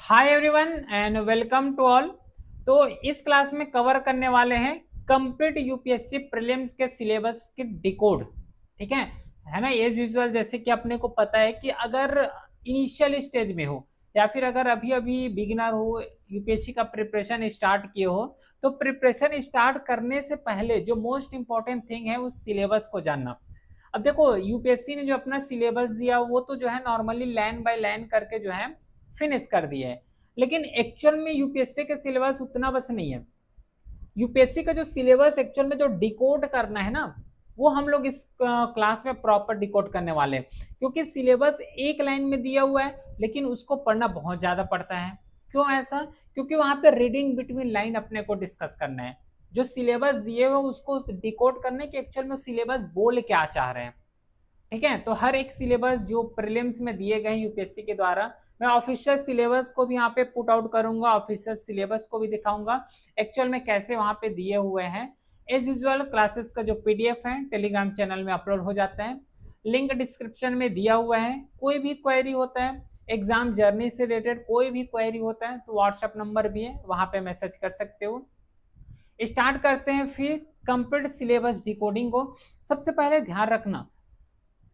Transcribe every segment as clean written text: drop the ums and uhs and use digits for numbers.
Hi everyone and welcome to all. तो इस class में कवर करने वाले हैं कंप्लीट यूपीएससी प्रीलिम्स के सिलेबस के डिकोड। ठीक है ना। एज यूजुअल जैसे कि अपने को पता है कि अगर इनिशियल स्टेज में हो या फिर अगर अभी अभी बिगिनर हो, यूपीएससी का प्रिपरेशन स्टार्ट किए हो, तो प्रिपरेशन स्टार्ट करने से पहले जो मोस्ट इंपॉर्टेंट थिंग है उस सिलेबस को जानना। अब देखो यूपीएससी ने जो अपना सिलेबस दिया वो तो जो है नॉर्मली लाइन बाय लाइन करके जो है फिनिश कर दिया है, लेकिन एक्चुअल में यूपीएससी के सिलेबस उतना बस नहीं है। यूपीएससी का जो सिलेबस एक्चुअल में जो डिकोड करना है ना, वो हम लोग इस क्लास में प्रॉपर डिकोड करने वाले हैं, क्योंकि सिलेबस एक लाइन में दिया हुआ है लेकिन उसको पढ़ना बहुत ज्यादा पड़ता है। क्यों ऐसा? क्योंकि वहां पे रीडिंग बिटवीन लाइन अपने को डिस्कस करना है। जो सिलेबस दिए हुए उसको डिकोड करने के एक्चुअल में सिलेबस बोल क्या चाह रहे हैं। ठीक है, तो हर एक सिलेबस जो प्रीलिम्स में दिए गए यूपीएससी के द्वारा, मैं ऑफिशियल सिलेबस को भी यहाँ पे पुट आउट करूंगा, ऑफिशियल सिलेबस को भी दिखाऊंगा एक्चुअल में कैसे वहां पे दिए हुए हैं। एज यूजुअल क्लासेस का जो पीडीएफ है टेलीग्राम चैनल में अपलोड हो जाता है, लिंक डिस्क्रिप्शन में दिया हुआ है। कोई भी क्वेरी होता है एग्जाम जर्नी से रिलेटेड, कोई भी क्वेरी होता है तो व्हाट्सएप नंबर भी है, वहां पे मैसेज कर सकते हो। स्टार्ट करते हैं फिर कंप्लीट सिलेबस डिकोडिंग को। सबसे पहले ध्यान रखना,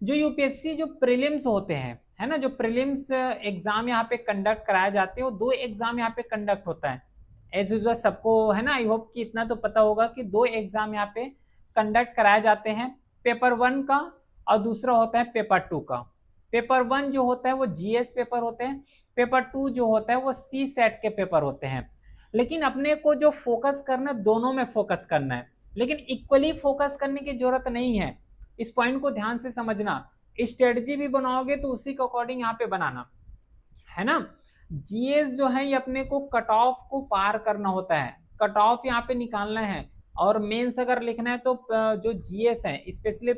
जो यूपीएससी जो प्रीलिम्स होते हैं, है ना, जो प्रीलिम्स एग्जाम यहाँ पे कंडक्ट कराए जाते हैं, वो दो एग्जाम यहाँ पे कंडक्ट होता है। एज यूजुअल सबको है ना, आई होप कि इतना तो पता होगा कि दो एग्जाम यहाँ पे कंडक्ट कराए जाते हैं, पेपर 1 का और दूसरा होता है पेपर 2 का। पेपर 1 जो होता है वो जीएस पेपर होते हैं, पेपर 2 जो होता है वो सी सेट के पेपर होते हैं। लेकिन अपने को जो फोकस करना है दोनों में फोकस करना है, लेकिन इक्वली फोकस करने की जरूरत नहीं है। इस पॉइंट को ध्यान से समझना। स्ट्रेटजी भी बनाओगे तो उसी के अकॉर्डिंग यहाँ पे बनाना, है ना। जीएस जो है ये अपने को कट ऑफ को पार करना होता है, कट ऑफ यहाँ पे निकालना है। और मेंस अगर लिखना है तो जो जीएस है स्पेशली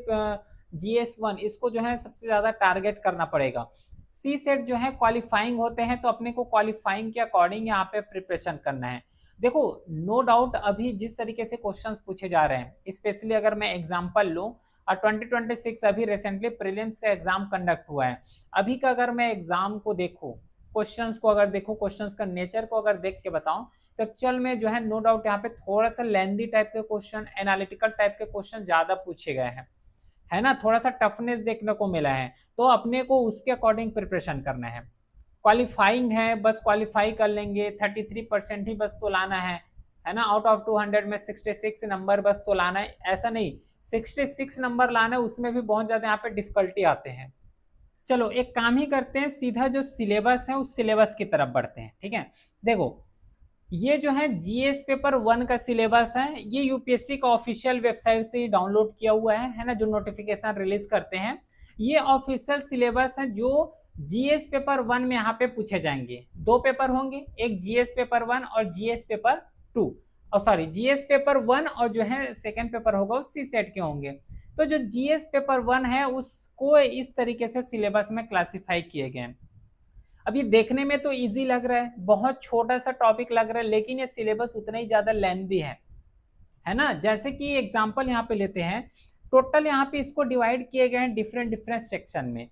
जीएस 1, इसको जो है सबसे ज्यादा टारगेट करना पड़ेगा। सी सेट जो है क्वालिफाइंग होते हैं, तो अपने को क्वालिफाइंग के अकॉर्डिंग यहाँ पे प्रिपरेशन करना है। देखो नो डाउट अभी जिस तरीके से क्वेश्चंस पूछे जा रहे हैं, स्पेशली अगर मैं एग्जांपल लूं, और 2026 अभी रिसेंटली प्रीलिम्स का एग्जाम कंडक्ट हुआ है। अभी का अगर मैं एग्जाम को देखूं, क्वेश्चंस को अगर देखो, क्वेश्चंस का नेचर को अगर देख के बताऊं, तो एक्चुअल में जो है नो डाउट यहाँ पे थोड़ा सा लेंदी टाइप के क्वेश्चन, एनालिटिकल टाइप के क्वेश्चन ज्यादा पूछे गए हैं, है ना। थोड़ा सा टफनेस देखने को मिला है, तो अपने को उसके अकॉर्डिंग प्रिपरेशन करना है। क्वालिफाइंग है, बस क्वालिफाई कर लेंगे, 33% ही बस तो लाना है ना। आउट ऑफ 200 में 66 नंबर बस तो लाना है, ऐसा नहीं। 66 नंबर लाना है उसमें भी बहुत ज्यादा यहाँ पे डिफिकल्टी आते हैं। चलो एक काम ही करते हैं, सीधा जो सिलेबस है उस सिलेबस की तरफ बढ़ते हैं। ठीक है, देखो ये जो है जीएस पेपर 1 का सिलेबस है, ये यूपीएससी का ऑफिशियल वेबसाइट से डाउनलोड किया हुआ है ना, जो नोटिफिकेशन रिलीज करते हैं। ये ऑफिशियल सिलेबस है जो जीएस पेपर 1 में यहाँ पे पूछे जाएंगे। दो पेपर होंगे, एक जीएस पेपर 1 और जीएस पेपर 2, और सॉरी जीएस पेपर 1 और जो है सेकेंड पेपर होगा वो सी सेट के होंगे। तो जो जीएस पेपर 1 है उसको इस तरीके से सिलेबस में क्लासिफाई किए गए हैं। अब ये देखने में तो इजी लग रहा है, बहुत छोटा सा टॉपिक लग रहा है, लेकिन ये सिलेबस उतना ही ज्यादा लेंथी है ना। जैसे कि एग्जांपल यहाँ पे लेते हैं, टोटल यहाँ पे इसको डिवाइड किए गए हैं डिफरेंट डिफरेंट सेक्शन में।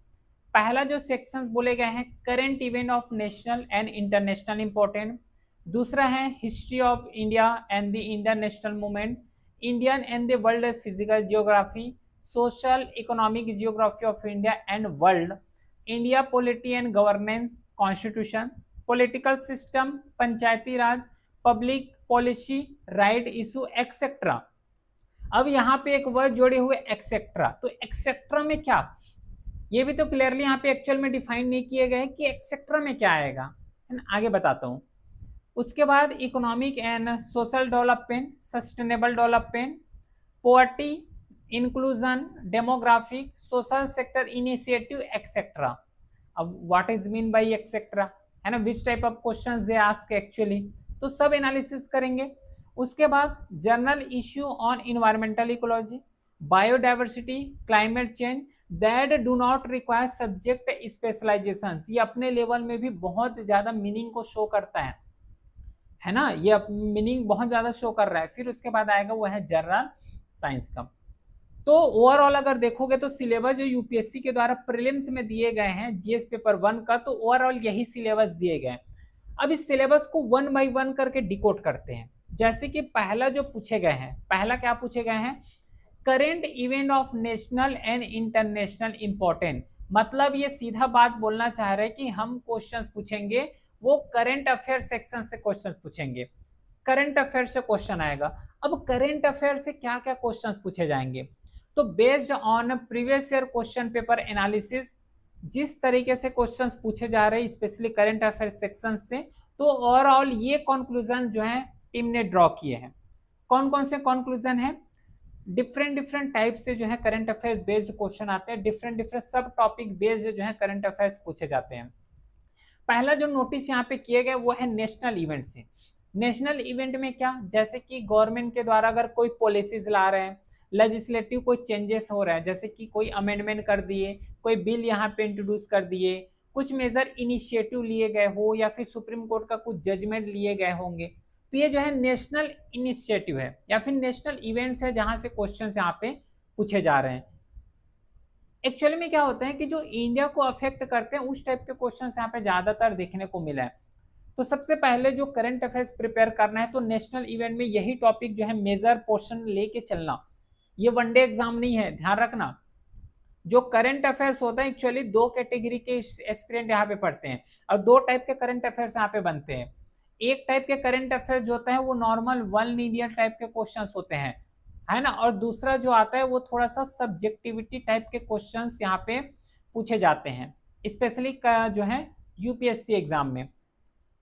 पहला जो सेक्शंस बोले गए हैं, current event of national and international important. दूसरा है history of India and the Indian national movement, Indian and the world physical geography, social economic geography of India and world, India polity and governance, constitution, political system, Panchayati Raj, public policy, right issue etcetera. अब यहाँ पे एक word जोड़े हुए etcetera, तो etcetera में क्या, ये भी तो क्लियरली यहाँ पे एक्चुअल में डिफाइन नहीं किए गए कि एक्सेट्रा में क्या आएगा, है ना, आगे बताता हूँ। उसके बाद economic and social development, sustainable development, poverty, inclusion, demographic, social sector initiative etcetera. अब what is mean by etcetera, है ना, which type of questions they ask actually, तो सब एनालिसिस करेंगे। उसके बाद general issue on environmental ecology, biodiversity, climate change that do not require subject specialisation. ये अपने लेवल में भी बहुत ज्यादा मीनिंग को शो करता है ना, ये मीनिंग बहुत ज्यादा शो कर रहा है। फिर उसके बाद आएगा वो है जनरल साइंस का। तो ओवरऑल अगर देखोगे तो सिलेबस जो यूपीएससी के द्वारा प्रीलिम्स में दिए गए हैं जीएस पेपर 1 का, तो ओवरऑल यही सिलेबस दिए गए। अब इस सिलेबस को 1 बाय 1 करके डिकोड करते हैं। जैसे कि पहला जो पूछे गए हैं, पहला क्या पूछे गए हैं, current event of national and international important. मतलब ये सीधा बात बोलना चाह रहे हैं कि हम क्वेश्चंस पूछेंगे, वो करंट अफेयर सेक्शन से क्वेश्चंस पूछेंगे, करंट अफेयर से क्वेश्चन आएगा। अब करंट अफेयर से क्या क्या क्वेश्चंस पूछे जाएंगे, तो based on previous year question paper analysis, जिस तरीके से क्वेश्चंस पूछे जा रहे हैं स्पेशली करंट अफेयर सेक्शन से, तो ओवरऑल ये कंक्लूजन जो है टीम ने ड्रॉ किए हैं। कौन कौन से कंक्लूजन है, डिफरेंट डिफरेंट टाइप से जो है करंट अफेयर्स बेस्ड क्वेश्चन आते हैं, डिफरेंट डिफरेंट सब टॉपिक बेस्ड जो है करंट अफेयर्स पूछे जाते हैं। पहला जो नोटिस यहाँ पे किए गए वो है नेशनल इवेंट से। नेशनल इवेंट में क्या, जैसे कि गवर्नमेंट के द्वारा अगर कोई पॉलिसीज ला रहे हैं, लेजिस्लेटिव कोई चेंजेस हो रहा है, जैसे कि कोई अमेंडमेंट कर दिए, कोई बिल यहाँ पे इंट्रोड्यूस कर दिए, कुछ मेजर इनिशिएटिव लिए गए हो, या फिर सुप्रीम कोर्ट का कुछ जजमेंट लिए गए होंगे, तो ये जो है नेशनल इनिशिएटिव है या फिर नेशनल इवेंट्स है जहां से क्वेश्चन यहाँ पे पूछे जा रहे हैं। एक्चुअली में क्या होता है कि जो इंडिया को अफेक्ट करते हैं उस टाइप के क्वेश्चन यहाँ पे ज्यादातर देखने को मिला है। तो सबसे पहले जो करंट अफेयर्स प्रिपेयर करना है तो नेशनल इवेंट में यही टॉपिक जो है मेजर पोर्शन लेके चलना। ये वनडे एग्जाम नहीं है, ध्यान रखना। जो करंट अफेयर्स होता है एक्चुअली दो कैटेगरी के एस्पिरेंट यहाँ पे पढ़ते हैं और दो टाइप के करंट अफेयर्स यहाँ पे बनते हैं। एक टाइप के करंट अफेयर्स जो होता है वो नॉर्मल वन लीनियर टाइप के क्वेश्चंस होते हैं, है ना, और दूसरा जो आता है वो थोड़ा सा सब्जेक्टिविटी टाइप के क्वेश्चंस यहाँ पे पूछे जाते हैं, स्पेशली जो है यूपीएससी एग्जाम में।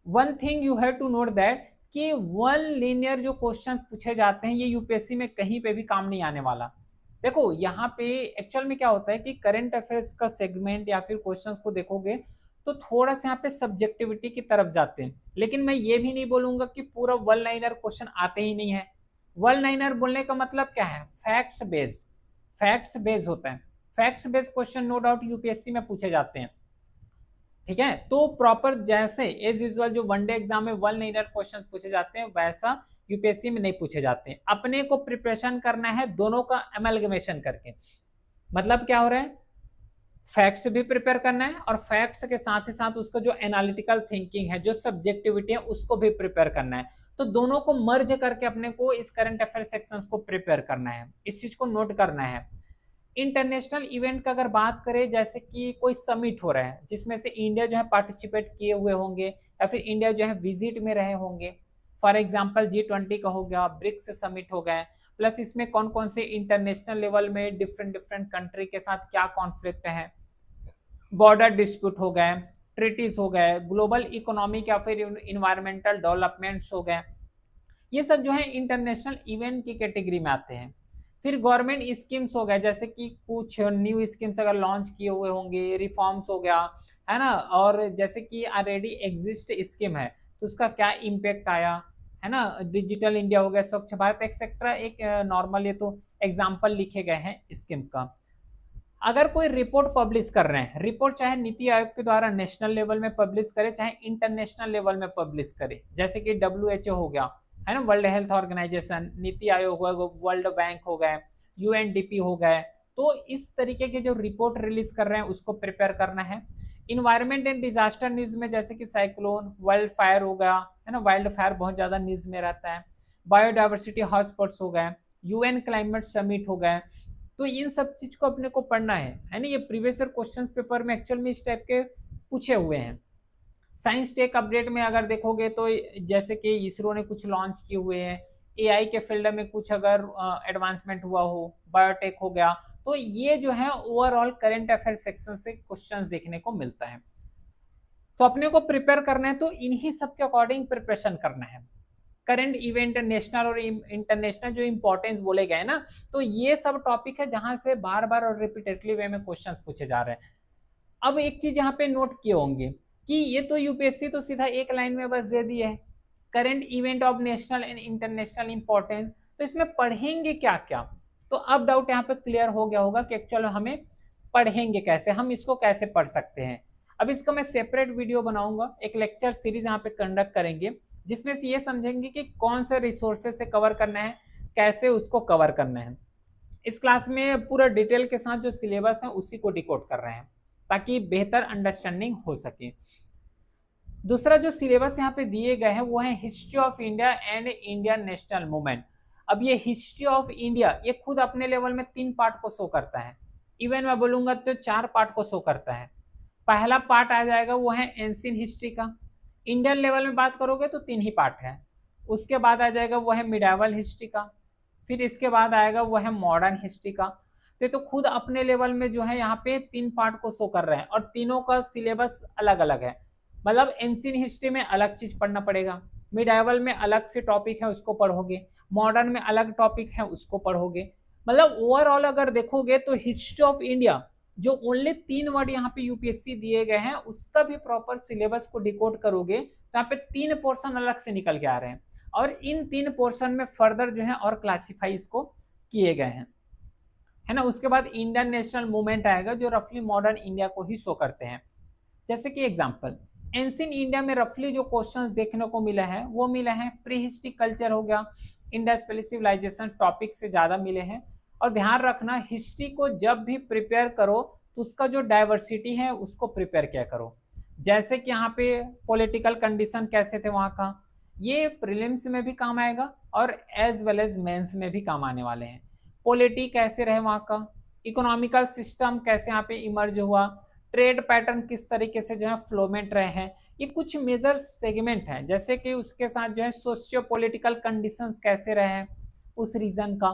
One thing you have to note that कि वन लीनियर जो क्वेश्चंस पूछे जाते हैं ये यूपीएससी में कहीं पे भी काम नहीं आने वाला। देखो यहाँ पे एक्चुअल में क्या होता है कि करंट अफेयर्स का सेगमेंट या फिर क्वेश्चंस को देखोगे तो थोड़ा सा यहाँ पे सब्जेक्टिविटी की तरफ जाते हैं, लेकिन मैं ये भी नहीं बोलूंगा कि पूरा वन लाइनर क्वेश्चन आते ही नहीं है। वन लाइनर बोलने का मतलब क्या है, फैक्ट्स बेस्ड, फैक्ट्स बेस्ड होता है। Facts based question no doubt UPSC में पूछे जाते हैं, ठीक है। तो प्रॉपर जैसे एज यूजुअल जो वनडे एग्जाम में वन लाइनर क्वेश्चंस पूछे जाते हैं वैसा यूपीएससी में नहीं पूछे जाते हैं। अपने को प्रिपरेशन करना है दोनों का एमलगमेशन करके। मतलब क्या हो रहा है, फैक्ट्स भी प्रिपेयर करना है और फैक्ट्स के साथ ही साथ उसका जो एनालिटिकल थिंकिंग है, जो सब्जेक्टिविटी है उसको भी प्रिपेयर करना है। तो दोनों को मर्ज करके अपने को इस करंट अफेयर सेक्शंस को प्रिपेयर करना है, इस चीज को नोट करना है। इंटरनेशनल इवेंट का अगर बात करें, जैसे कि कोई समिट हो रहा है जिसमें से इंडिया जो है पार्टिसिपेट किए हुए होंगे या फिर इंडिया जो है विजिट में रहे होंगे, फॉर एग्जांपल G20 का हो गया, ब्रिक्स समिट हो गए, प्लस इसमें कौन कौन से इंटरनेशनल लेवल में डिफरेंट डिफरेंट कंट्री के साथ क्या कॉन्फ्लिक्ट है, बॉर्डर डिस्प्यूट हो गए, ट्रीटीज हो गए, ग्लोबल इकोनॉमिक या फिर इन्वायरमेंटल डेवलपमेंट्स हो गए, ये सब जो है इंटरनेशनल इवेंट की कैटेगरी में आते हैं। फिर गवर्नमेंट स्कीम्स हो गए, जैसे कि कुछ न्यू स्कीम्स अगर लॉन्च किए हुए होंगे, रिफॉर्म्स हो गया, है ना, और जैसे कि ऑलरेडी एग्जिस्ट स्कीम है तो उसका क्या इम्पैक्ट आया, है ना, डिजिटल इंडिया हो गया, स्वच्छ भारत एक्सेट्रा, एक नॉर्मल ये तो एग्जाम्पल लिखे गए हैं स्कीम का। अगर कोई रिपोर्ट पब्लिश कर रहे हैं, रिपोर्ट चाहे नीति आयोग के द्वारा नेशनल लेवल में पब्लिश करे चाहे इंटरनेशनल लेवल में पब्लिश करे, जैसे कि WHO हो गया, है ना, world health organisation, NITI Aayog हो गया, वर्ल्ड बैंक हो गए, UNDP हो गए, तो इस तरीके के जो रिपोर्ट रिलीज कर रहे हैं उसको प्रिपेयर करना है। इन्वायरमेंट एंड डिजास्टर न्यूज में जैसे कि साइक्लोन, वाइल्ड फायर हो गया, है ना, वाइल्ड फायर बहुत ज्यादा न्यूज में रहता है, बायोडाइवर्सिटी हॉटस्पॉट्स हो गए, UN क्लाइमेट समिट हो गए, तो इन सब चीज को अपने को पढ़ना है ना। ये प्रीवियस ईयर क्वेश्चंस पेपर में एक्चुअल में इस टाइप के पूछे हुए हैं। साइंस टेक अपडेट में अगर देखोगे तो जैसे कि इसरो ने कुछ लॉन्च किए हुए हैं, AI के फील्ड में कुछ अगर एडवांसमेंट हुआ हो, बायोटेक हो गया, तो ये जो है ओवरऑल करंट अफेयर सेक्शन से क्वेश्चंस देखने को मिलता है। तो अपने को प्रिपेयर करना है तो इन्हीं सब के अकॉर्डिंग प्रिपरेशन करना है। करंट इवेंट नेशनल और इंटरनेशनल जो इंपॉर्टेंस बोले गए ना, तो ये सब टॉपिक है जहां से बार बार और रिपीटेडली वे में क्वेश्चंस पूछे जा रहे हैं। अब एक चीज यहाँ पे नोट किए होंगे कि ये तो यूपीएससी तो सीधा एक लाइन में बस दे दिया है, current event of national and international importance, तो इसमें पढ़ेंगे क्या क्या। तो अब डाउट यहाँ पे क्लियर हो गया होगा कि एक्चुअल हमें पढ़ेंगे कैसे, हम इसको कैसे पढ़ सकते हैं। अब इसका मैं सेपरेट वीडियो बनाऊंगा, एक लेक्चर सीरीज यहाँ पे कंडक्ट करेंगे जिसमें से ये समझेंगे कि कौन से रिसोर्सेज से कवर करना है, कैसे उसको कवर करना है। इस क्लास में पूरा डिटेल के साथ जो सिलेबस है उसी को डिकोड कर रहे हैं ताकि बेहतर अंडरस्टैंडिंग हो सके। दूसरा जो सिलेबस यहाँ पे दिए गए हैं वो है history of India and Indian national movement. अब ये हिस्ट्री ऑफ इंडिया ये खुद अपने लेवल में 3 पार्ट को शो करता है, इवन मैं बोलूंगा तो 4 पार्ट को शो करता है। पहला पार्ट आ जाएगा वो है एंशियंट हिस्ट्री का, इंडियन लेवल में बात करोगे तो 3 ही पार्ट है। उसके बाद आ जाएगा वो है मिडाइवल हिस्ट्री का, फिर इसके बाद आएगा वो है मॉडर्न हिस्ट्री का। तो खुद अपने लेवल में जो है यहाँ पे 3 पार्ट को शो कर रहे हैं और तीनों का सिलेबस अलग अलग है। मतलब एंशियंट हिस्ट्री में अलग चीज पढ़ना पड़ेगा, मिडाइवल में अलग से टॉपिक है उसको पढ़ोगे, मॉडर्न में अलग टॉपिक है उसको पढ़ोगे। मतलब ओवरऑल अगर देखोगे तो हिस्ट्री ऑफ इंडिया जो ओनली 3 वर्ड यहाँ पे यूपीएससी दिए गए हैं उसका भी प्रॉपर सिलेबस को डिकोड करोगे तो यहाँ पे 3 पोर्शन अलग से निकल के आ रहे हैं और इन 3 पोर्शन में फर्दर जो है और क्लासीफाई इसको किए गए हैं, है ना। उसके बाद इंडियन नेशनल मूवमेंट आएगा जो रफली मॉडर्न इंडिया को ही शो करते हैं। जैसे कि एग्जांपल एंशियंट इंडिया में रफली जो क्वेश्चंस देखने को मिले हैं वो मिले हैं प्री हिस्ट्री कल्चर हो गया, इंडस वैली सिविलाइजेशन टॉपिक से ज्यादा मिले हैं। और ध्यान रखना हिस्ट्री को जब भी प्रिपेयर करो तो उसका जो डाइवर्सिटी है उसको प्रिपेयर क्या करो। जैसे कि यहाँ पे पॉलिटिकल कंडीशन कैसे थे वहाँ का, ये प्रीलिम्स में भी काम आएगा और एज वेल एज मेंस में भी काम आने वाले हैं। पॉलिटी कैसे रहे वहाँ का, इकोनॉमिकल सिस्टम कैसे यहाँ पे इमर्ज हुआ, ट्रेड पैटर्न किस तरीके से जो है फ्लोमेंट रहे हैं, ये कुछ मेजर सेगमेंट हैं। जैसे कि उसके साथ जो है सोशियो पॉलिटिकल कंडीशंस कैसे रहे हैं उस रीजन का।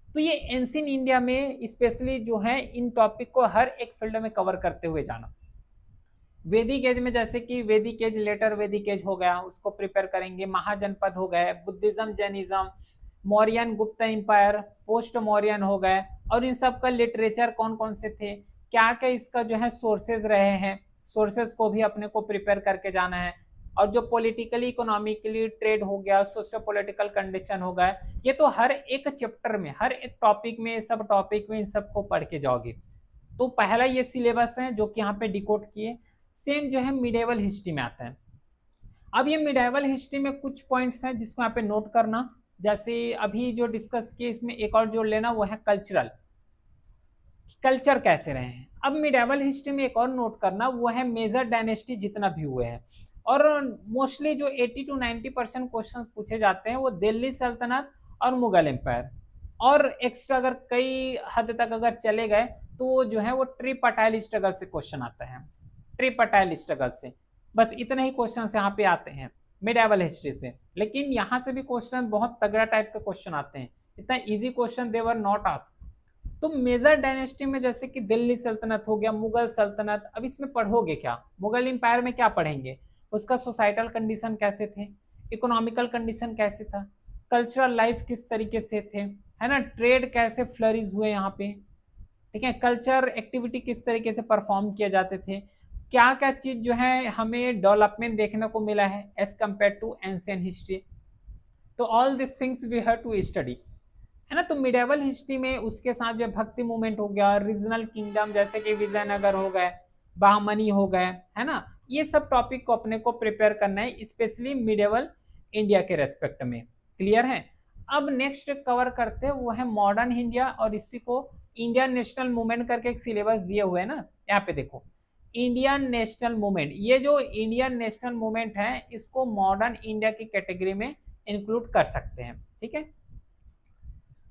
तो ये एंशियंट इंडिया में स्पेशली जो है इन टॉपिक को हर एक फील्ड में कवर करते हुए जाना। वैदिक एज में जैसे कि वैदिक एज लेटर वैदिक एज हो गया उसको प्रिपेयर करेंगे, महाजनपद हो गए, Buddhism Jainism, Mauryan Gupta empire, post Mauryan हो गए और इन सब का लिटरेचर कौन कौन से थे, क्या क्या इसका जो है सोर्सेज रहे हैं, सोर्सेज को भी अपने को प्रिपेयर करके जाना है। और जो पॉलिटिकली इकोनॉमिकली ट्रेड हो गया, सोशियो पॉलिटिकल कंडीशन हो गया, ये तो हर एक चैप्टर में हर एक टॉपिक में सब टॉपिक में इन सबको पढ़ के जाओगे। तो पहला ये सिलेबस है जो कि यहाँ पे डिकोड किए। सेम जो है मिडेवल हिस्ट्री में आता है। अब ये मिडाइवल हिस्ट्री में कुछ पॉइंट्स हैं जिसको यहाँ पे नोट करना, जैसे अभी जो डिस्कस किए इसमें एक और जोड़ लेना वो है कल्चरल, कल्चर कैसे रहे हैं। अब मिडाइवल हिस्ट्री में एक और नोट करना वो है मेजर डायनेस्टी जितना भी हुए हैं और मोस्टली जो 80 to 90% क्वेश्चंस पूछे जाते हैं वो दिल्ली सल्तनत और मुगल एम्पायर और एक्स्ट्रा अगर कई हद तक अगर चले गए तो जो है वो ट्रिपटाइल स्ट्रगल से क्वेश्चन आता है, ट्रिपटाइल स्ट्रगल से। बस इतने ही क्वेश्चन यहाँ पे आते हैं मिडाइवल हिस्ट्री से। लेकिन यहाँ से भी क्वेश्चन बहुत तगड़ा टाइप के क्वेश्चन आते हैं, इतना easy question they were not ask. तो मेजर डायनेस्टी में जैसे कि दिल्ली सल्तनत हो गया, मुगल सल्तनत, अब इसमें पढ़ोगे क्या, मुगल इंपायर में क्या पढ़ेंगे, उसका सोसाइटल कंडीशन कैसे थे, इकोनॉमिकल कंडीशन कैसे था, कल्चरल लाइफ किस तरीके से थे, है ना, ट्रेड कैसे फ्लरिश हुए यहाँ पे, ठीक है, कल्चर एक्टिविटी किस तरीके से परफॉर्म किए जाते थे, क्या क्या चीज जो है हमें डेवलपमेंट देखने को मिला है as compared to ancient history. तो all this things we have to study, है ना। तो मिडेवल हिस्ट्री में उसके साथ जो भक्ति मूवमेंट हो गया, रीजनल किंगडम जैसे कि विजयनगर हो गए, बहामनी हो गए, है ना, ये सब टॉपिक को अपने को प्रिपेयर करना है स्पेशली मिडेवल इंडिया के रेस्पेक्ट में। क्लियर है। अब नेक्स्ट कवर करते हैं वो है मॉडर्न इंडिया और इसी को इंडियन नेशनल मूवमेंट करके एक सिलेबस दिए हुए है ना, यहाँ पे देखो इंडियन नेशनल मूवमेंट, ये जो इंडियन नेशनल मूवमेंट है इसको मॉडर्न इंडिया की कैटेगरी में इंक्लूड कर सकते हैं, ठीक है।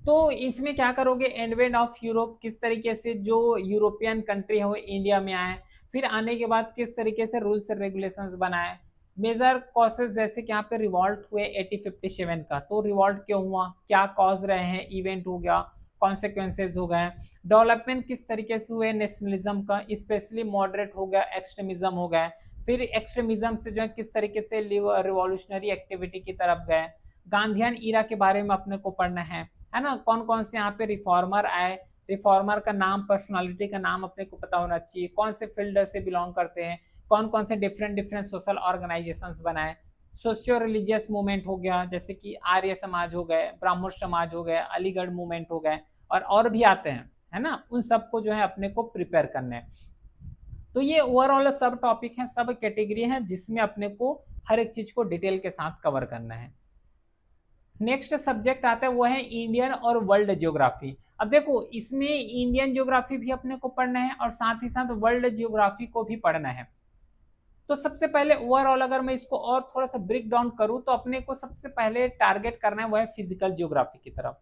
तो इसमें क्या करोगे, एडवेंट ऑफ यूरोप, किस तरीके से जो यूरोपियन कंट्री है वो इंडिया में आए, फिर आने के बाद किस तरीके से रूल्स एंड रेगुलेशंस बनाए, मेजर कॉजेज जैसे कि यहाँ पे रिवॉल्ट हुए 1857 का, तो रिवॉल्ट क्यों हुआ, क्या कॉज रहे हैं, इवेंट हो गया, कॉन्सिक्वेंसेज हो गए, डेवलपमेंट किस तरीके से हुए नेशनलिज्म का, स्पेशली मॉडरेट हो गया, एक्सट्रीमिज्म हो गया, फिर एक्सट्रीमिज्म से जो है किस तरीके से रिवॉल्यूशनरी एक्टिविटी की तरफ गए, गांधीयन ईरा के बारे में अपने को पढ़ना है ना, कौन कौन से यहाँ पे रिफॉर्मर आए, रिफॉर्मर का नाम, पर्सनालिटी का नाम अपने को पता होना चाहिए, कौन से फील्ड से बिलोंग करते हैं, कौन कौन से डिफरेंट डिफरेंट सोशल ऑर्गेनाइजेशंस बनाए, सोशियो रिलीजियस मूवमेंट हो गया जैसे कि आर्य समाज हो गए, ब्राह्मण समाज हो गए, अलीगढ़ मूवमेंट हो गए और भी आते हैं, है ना, उन सबको जो है अपने को प्रिपेयर करना है। तो ये ओवरऑल सब टॉपिक है, सब कैटेगरी है जिसमें अपने को हर एक चीज को डिटेल के साथ कवर करना है। नेक्स्ट सब्जेक्ट आता है वो है इंडियन और वर्ल्ड ज्योग्राफी। अब देखो इसमें इंडियन ज्योग्राफी भी अपने को पढ़ना है और साथ ही साथ वर्ल्ड ज्योग्राफी को भी पढ़ना है। तो सबसे पहले ओवरऑल अगर मैं इसको और थोड़ा सा ब्रेक डाउन करूं तो अपने को सबसे पहले टारगेट करना है वो है फिजिकल ज्योग्राफी की तरफ।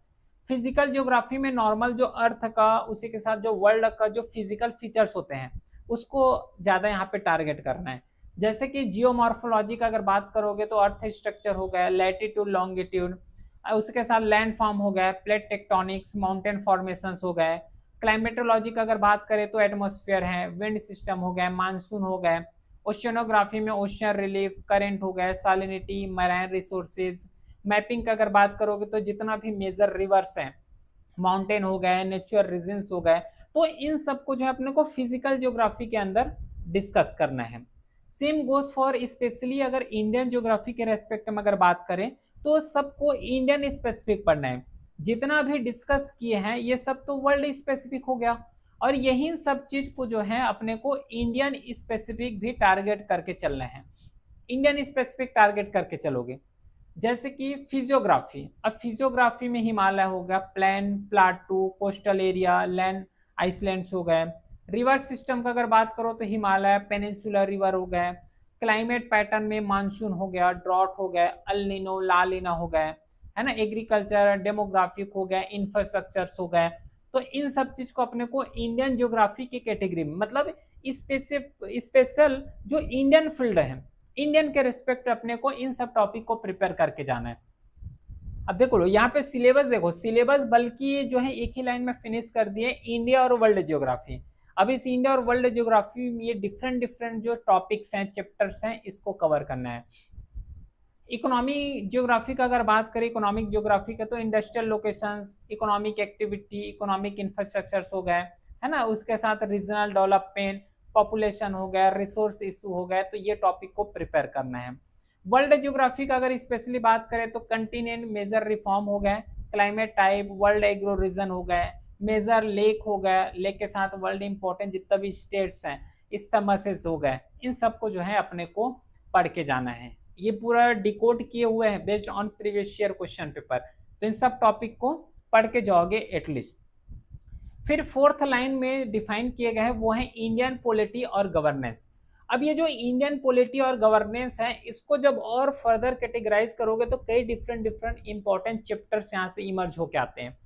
फिजिकल ज्योग्राफी में नॉर्मल जो अर्थ का उसी के साथ जो वर्ल्ड का जो फिजिकल फीचर्स होते हैं उसको ज्यादा यहाँ पे टारगेट करना है। जैसे कि जियोमॉर्फोलॉजी का अगर बात करोगे तो अर्थ स्ट्रक्चर हो गया, लैटिट्यूड लॉन्गिट्यूड, उसके साथ लैंड फॉर्म हो गया, प्लेट टेक्टोनिक्स, माउंटेन फॉर्मेशंस हो गए। क्लाइमेटोलॉजी का अगर बात करें तो एटमॉस्फेयर है, विंड सिस्टम हो गया, मानसून हो गए। ओशियनोग्राफी में ओशियन रिलीफ, करंट हो गए, सालिनिटी, मैराइन रिसोर्सेज। मैपिंग का अगर बात करोगे तो जितना भी मेजर रिवर्स हैं, माउंटेन हो गए, नेचुरल रीजन्स हो गए, तो इन सबको जो है अपने को फिजिकल ज्योग्राफी के अंदर डिस्कस करना है। सेम गोज फॉर स्पेशली अगर इंडियन ज्योग्राफी के रेस्पेक्ट में अगर बात करें तो सबको इंडियन स्पेसिफिक पढ़ना है। जितना भी डिस्कस किए हैं ये सब तो वर्ल्ड स्पेसिफिक हो गया, और यही सब चीज को जो है अपने को इंडियन स्पेसिफिक भी टारगेट करके चलना है। इंडियन स्पेसिफिक टारगेट करके चलोगे। जैसे कि फिजियोग्राफी, अब फिजियोग्राफी में हिमालय हो गया, plain, plateau, coastal area, land islands हो गए। रिवर सिस्टम का अगर बात करो तो हिमालय, पेनिनसुलर रिवर हो गए। क्लाइमेट पैटर्न में मानसून हो गया, ड्रॉट हो गया, अल नीनो, ला लीना हो गए, है ना। एग्रीकल्चर, डेमोग्राफिक हो गया, इंफ्रास्ट्रक्चर्स हो गए। तो इन सब चीज को अपने को इंडियन ज्योग्राफी की कैटेगरी में, मतलब स्पेशल जो इंडियन फील्ड है, इंडियन के रिस्पेक्ट अपने को इन सब टॉपिक को प्रिपेयर करके जाना है। अब देखो यहाँ पे सिलेबस देखो, सिलेबस बल्कि जो है एक ही लाइन में फिनिश कर दिए, इंडिया और वर्ल्ड ज्योग्राफी। अब इस इंडिया और वर्ल्ड ज्योग्राफी में ये डिफरेंट डिफरेंट जो टॉपिक्स हैं, चैप्टर्स हैं, इसको कवर करना है। इकोनॉमी ज्योग्राफी का अगर बात करें, इकोनॉमिक ज्योग्राफी का तो industrial locations, economic activity, economic infrastructures हो गए, है ना। उसके साथ रीजनल डेवलपमेंट, पॉपुलेशन हो गया, रिसोर्स इशू हो गए, तो ये टॉपिक को प्रिपेयर करना है। वर्ल्ड ज्योग्राफी का अगर स्पेशली बात करें तो कंटिनेंट, मेजर रिफॉर्म हो गए, climate type, world agro region हो गए, मेजर लेक हो गए, लेक के साथ वर्ल्ड इंपॉर्टेंट जितना भी स्टेट्स हैं, इस्थमसेस हो गए, इन सबको जो है अपने को पढ़ के जाना है। ये पूरा डिकोड किए हुए हैं based on previous year question paper, तो इन सब टॉपिक को पढ़ के जाओगे एटलीस्ट। फिर फोर्थ लाइन में डिफाइन किए गए हैं वो है इंडियन पॉलिटी और गवर्नेंस। अब ये जो इंडियन पॉलिटी और गवर्नेंस है, इसको जब और फर्दर कैटेगराइज करोगे तो कई डिफरेंट डिफरेंट इंपॉर्टेंट चैप्टर्स यहाँ से इमर्ज होके आते हैं।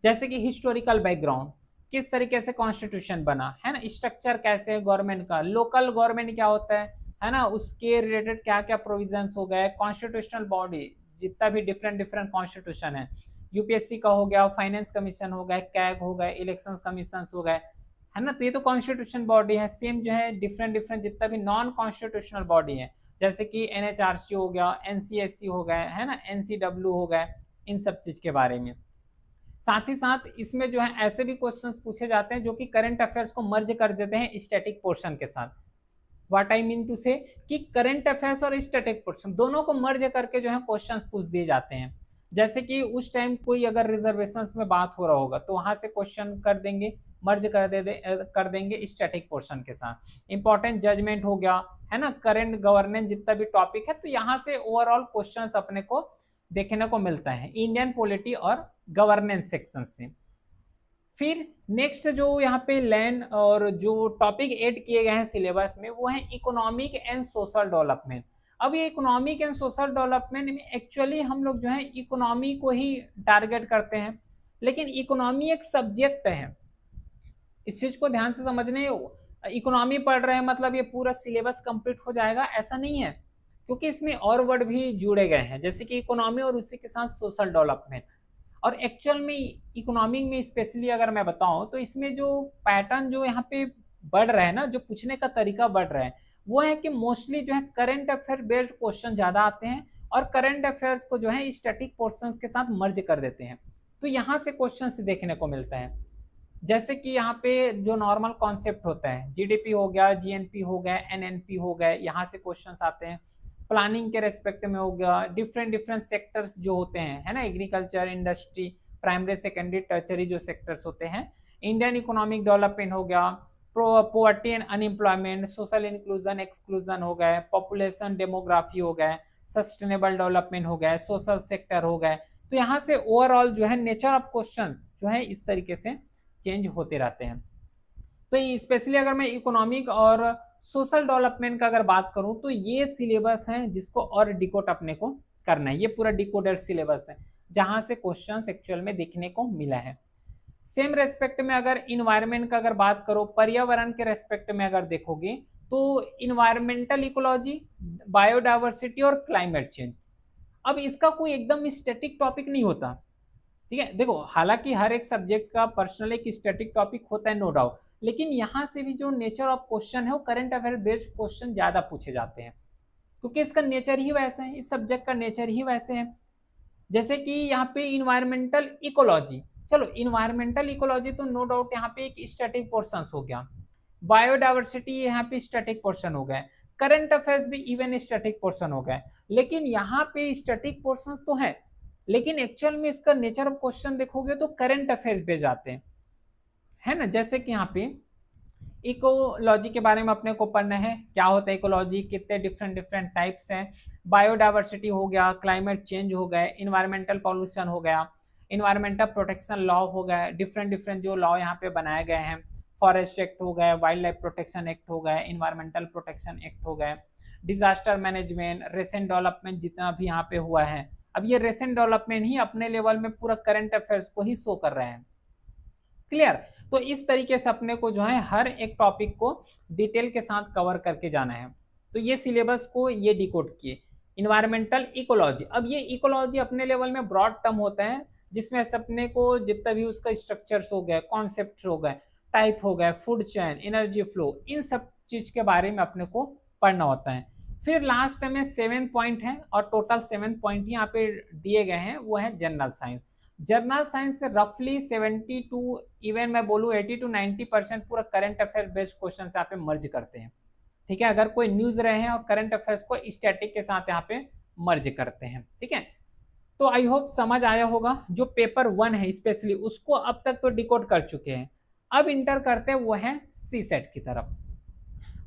जैसे कि हिस्टोरिकल बैकग्राउंड, किस तरीके से कॉन्स्टिट्यूशन बना, है ना, स्ट्रक्चर कैसे है गवर्नमेंट का, लोकल गवर्नमेंट क्या होता है ना, उसके रिलेटेड क्या क्या प्रोविजंस हो गए, कॉन्स्टिट्यूशनल बॉडी जितना भी डिफरेंट डिफरेंट कॉन्स्टिट्यूशन है, यूपीएससी का हो गया, फाइनेंस कमीशन हो गया, कैग हो गए, इलेक्शंस कमीशन हो गए, है ना। तो ये तो कॉन्स्टिट्यूशन बॉडी है। सेम जो है डिफरेंट डिफरेंट जितना भी नॉन कॉन्स्टिट्यूशनल बॉडी है, जैसे कि एनएचआरसी हो गया, एनसीएससी हो गए, है ना, एनसीडब्ल्यू हो गए, इन सब चीज के बारे में। साथ ही साथ इसमें जो है ऐसे भी क्वेश्चंस पूछे जाते हैं जो कि करंट अफेयर्स को मर्ज कर देते हैं स्टैटिक पोर्शन के साथ। व्हाट आई मीन टू से कि करंट अफेयर्स और स्टैटिक पोर्शन दोनों को मर्ज करके जो है क्वेश्चंस पूछ दिए जाते हैं। जैसे कि उस टाइम कोई अगर रिजर्वेशंस में बात हो रहा होगा तो वहां से क्वेश्चन कर देंगे, मर्ज कर देंगे स्टैटिक पोर्शन के साथ। इंपॉर्टेंट जजमेंट हो गया, है ना, करंट गवर्नेंस जितना भी टॉपिक है, तो यहाँ से ओवरऑल क्वेश्चंस अपने को देखने को मिलता है इंडियन पॉलिटी और गवर्नेंस सेक्शन से। फिर नेक्स्ट जो यहाँ पे लैंड और जो टॉपिक ऐड किए गए हैं सिलेबस में वो है इकोनॉमिक एंड सोशल डेवलपमेंट। अब ये इकोनॉमिक एंड सोशल डेवलपमेंट में एक्चुअली हम लोग जो है इकोनॉमी को ही टारगेट करते हैं, लेकिन इकोनॉमी एक सब्जेक्ट है, इस चीज को ध्यान से समझने। इकोनॉमी पढ़ रहे हैं मतलब ये पूरा सिलेबस कंप्लीट हो जाएगा, ऐसा नहीं है, क्योंकि इसमें और वर्ड भी जुड़े गए हैं, जैसे कि इकोनॉमी और उसी के साथ सोशल डेवलपमेंट। और एक्चुअल में इकोनॉमिक में स्पेशली अगर मैं बताऊं तो इसमें जो पैटर्न जो यहाँ पे बढ़ रहा है ना, जो पूछने का तरीका बढ़ रहा है, वो है कि मोस्टली जो है करंट अफेयर बेस्ड क्वेश्चन ज्यादा आते हैं और करंट अफेयर्स को जो है स्टैटिक पोर्शंस के साथ मर्ज कर देते हैं। तो यहाँ से क्वेश्चन देखने को मिलता है, जैसे कि यहाँ पे जो नॉर्मल कॉन्सेप्ट होता है, जीडीपी हो गया, जीएनपी हो गया, एनएनपी हो गए, यहाँ से क्वेश्चंस आते हैं। प्लानिंग के रेस्पेक्ट में हो गया, डिफरेंट डिफरेंट सेक्टर्स जो होते हैं, है ना, agriculture, industry, primary, secondary, tertiary जो सेक्टर्स होते हैं। इंडियन इकोनॉमिक डेवलपमेंट हो गया, poverty and unemployment, social inclusion exclusion हो गए, पॉपुलेशन डेमोग्राफी हो गए, सस्टेनेबल डेवलपमेंट हो गए, सोशल सेक्टर हो गए। तो यहाँ से ओवरऑल जो है नेचर ऑफ क्वेश्चन जो है इस तरीके से चेंज होते रहते हैं। तो स्पेशली अगर मैं इकोनॉमिक और सोशल डेवलपमेंट का अगर बात करूं तो ये सिलेबस है जिसको और डिकोड अपने को करना है, ये पूरा डिकोडेड सिलेबस है जहां से क्वेश्चंस एक्चुअल में देखने को मिला है। सेम रेस्पेक्ट में अगर इन्वायरमेंट का अगर बात करो, पर्यावरण के रेस्पेक्ट में अगर देखोगे तो इन्वायरमेंटल इकोलॉजी, बायोडाइवर्सिटी और क्लाइमेट चेंज। अब इसका कोई एकदम स्टैटिक टॉपिक नहीं होता, ठीक है। देखो हालांकि हर एक सब्जेक्ट का पर्सनल एक स्टैटिक टॉपिक होता है नो डाउट, लेकिन यहाँ से भी जो नेचर ऑफ क्वेश्चन है वो करंट अफेयर बेस्ड क्वेश्चन ज्यादा पूछे जाते हैं, क्योंकि इसका नेचर ही वैसा है, इस सब्जेक्ट का नेचर ही वैसे है। जैसे कि यहाँ पे इन्वायरमेंटल इकोलॉजी, चलो इन्वायरमेंटल इकोलॉजी तो नो डाउट यहाँ पे एक स्टैटिक पोर्शन हो गया, बायोडाइवर्सिटी यहाँ पे स्टैटिक पोर्शन हो गया, करंट अफेयर्स भी इवन स्टैटिक पोर्शन हो गया। लेकिन यहाँ पे स्टैटिक पोर्शन तो है, लेकिन एक्चुअल में इसका नेचर ऑफ क्वेश्चन देखोगे तो करंट अफेयर्स पे जाते हैं, है ना। जैसे कि यहाँ पे इकोलॉजी के बारे में अपने को पढ़ना है, क्या होता है इकोलॉजी, कितने डिफरेंट डिफरेंट टाइप्स हैं, बायोडाइवर्सिटी हो गया, क्लाइमेट चेंज हो गए, इन्वायरमेंटल पॉल्यूशन हो गया, इन्वायरमेंटल प्रोटेक्शन लॉ हो गया, डिफरेंट डिफरेंट जो लॉ यहाँ पे बनाए गए हैं, फॉरेस्ट एक्ट हो गए, वाइल्ड लाइफ प्रोटेक्शन एक्ट हो गए, इन्वायरमेंटल प्रोटेक्शन एक्ट हो गए, डिजास्टर मैनेजमेंट, रिसेंट डेवलपमेंट जितना भी यहाँ पे हुआ है। अब ये रिसेंट डेवलपमेंट ही अपने लेवल में पूरा करंट अफेयर्स को ही शो कर रहे हैं, क्लियर। तो इस तरीके से अपने को जो है हर एक टॉपिक को डिटेल के साथ कवर करके जाना है। तो ये सिलेबस को ये डिकोड किए इन्वायरमेंटल इकोलॉजी। अब ये इकोलॉजी अपने लेवल में ब्रॉड टर्म होता है, जिसमें अपने को जितना भी उसका स्ट्रक्चर्स हो गए, कॉन्सेप्ट हो गए, टाइप हो गए, फूड चेन, एनर्जी फ्लो, इन सब चीज के बारे में अपने को पढ़ना होता है। फिर लास्ट में 7 पॉइंट है और टोटल 7 पॉइंट यहाँ पे दिए गए हैं, वो है जनरल साइंस। जनरल साइंस से रफली 72 इवन मैं बोलूँ 80 to 90% पूरा करंट अफेयर बेस्ड क्वेश्चन यहाँ पे मर्ज करते हैं, ठीक है। अगर कोई न्यूज रहे हैं और करंट अफेयर्स को स्टैटिक के साथ यहाँ पे मर्ज करते हैं, ठीक है। तो आई होप समझ आया होगा। जो पेपर 1 है स्पेशली उसको अब तक तो डिकोड कर चुके हैं, अब इंटर करते हैं वो है सी सेट की तरफ।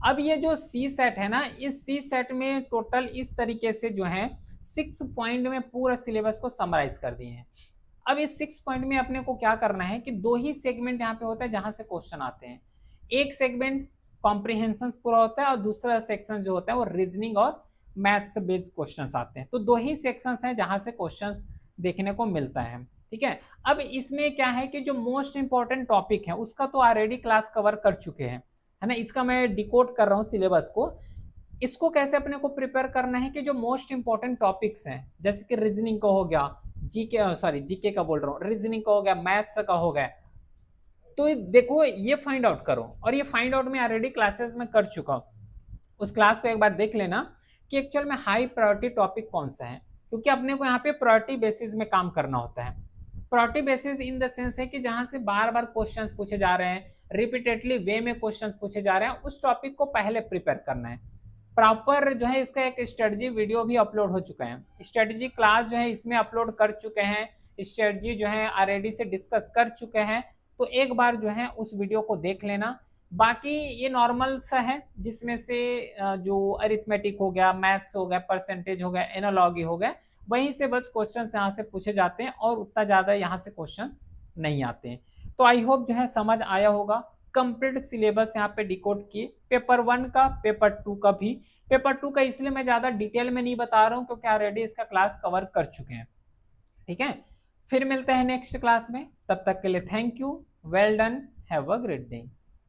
अब ये जो सी सेट है ना, इस सी सेट में टोटल इस तरीके से जो है 6 पॉइंट में पूरा सिलेबस को समराइज कर दिए हैं। अब इस 6 पॉइंट में अपने को क्या करना है कि 2 ही सेगमेंट यहाँ पे होता है जहां से क्वेश्चन आते हैं। एक सेगमेंट कॉम्प्रिहेंशन पूरा होता है और दूसरा सेक्शन जो होता है वो रीजनिंग और मैथ्स बेस्ड क्वेश्चंस आते हैं। तो 2 ही सेक्शंस हैं जहां से क्वेश्चंस देखने को मिलता है, ठीक है। अब इसमें क्या है कि जो मोस्ट इंपॉर्टेंट टॉपिक है उसका तो ऑलरेडी क्लास कवर कर चुके हैं, है ना। इसका मैं डिकोड कर रहा हूँ सिलेबस को। इसको कैसे अपने को प्रिपेयर करना है कि जो मोस्ट इंपॉर्टेंट टॉपिक्स हैं जैसे कि रीजनिंग का हो गया, जीके का बोल रहा हूँ, रीजनिंग का हो गया, मैथ्स का हो गया, तो देखो ये फाइंड आउट करो। और ये फाइंड आउट में ऑलरेडी क्लासेस में कर चुका हूँ, उस क्लास को एक बार देख लेना कि एक्चुअल में हाई प्रायोरिटी टॉपिक कौन सा है, क्योंकि अपने को यहाँ पे प्रायोरिटी बेसिस में काम करना होता है। Priority basis in the sense है कि जहां से बार बार क्वेश्चंस पूछे जा रहे हैं, रिपीटेडली वे में क्वेश्चंस पूछे जा रहे हैं, उस टॉपिक को पहले प्रिपेयर करना है। प्रॉपर जो है इसका एक स्ट्रेटजी वीडियो भी अपलोड हो चुका है, स्ट्रेटजी क्लास जो है इसमें अपलोड कर चुके हैं, स्ट्रेटजी जो है ऑलरेडी से डिस्कस कर चुके हैं। तो एक बार जो है उस वीडियो को देख लेना। बाकी ये नॉर्मल सा है जिसमें से जो अरिथमेटिक हो गया, मैथ्स हो गया, परसेंटेज हो गया, एनालॉजी हो गया, वहीं से बस क्वेश्चन यहाँ से पूछे जाते हैं और उतना ज़्यादा यहाँ से क्वेश्चन नहीं आते हैं। तो आई होप जो है समझ आया होगा। कंप्लीट सिलेबस यहाँ पे डिकोड किए, पेपर 1 का, पेपर 2 का भी। पेपर 2 का इसलिए मैं ज़्यादा डिटेल में नहीं बता रहा हूँ क्योंकि ऑलरेडी इसका क्लास कवर कर चुके हैं, ठीक है। फिर मिलते हैं नेक्स्ट क्लास में, तब तक के लिए thank you, well done, have a great day.